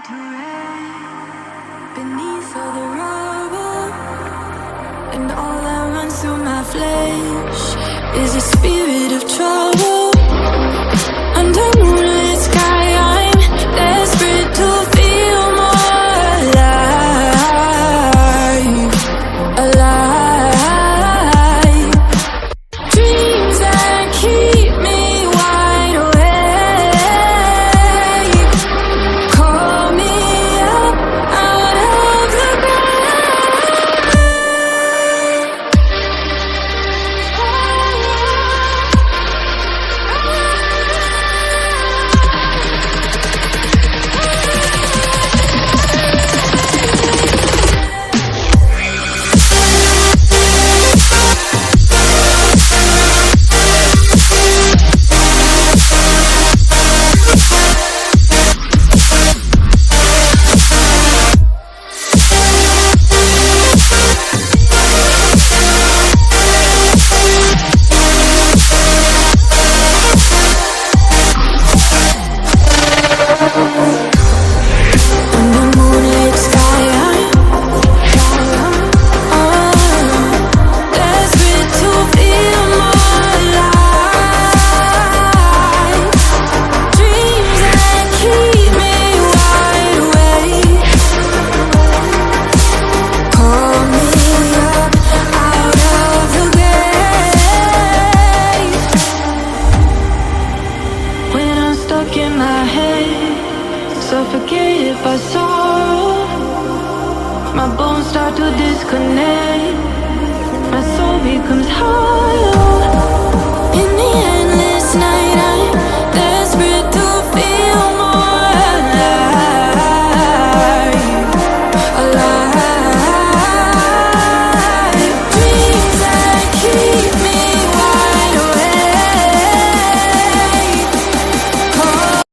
to rest beneath all the rubble, and all that runs through my flesh is a spirit of trouble. Under moonlit sky, I'm desperate to feel more alive, alive. Dreams that keep me wide awake, call me up out of the suffocate by sorrow. My bones start to disconnect. My soul becomes hollow. In the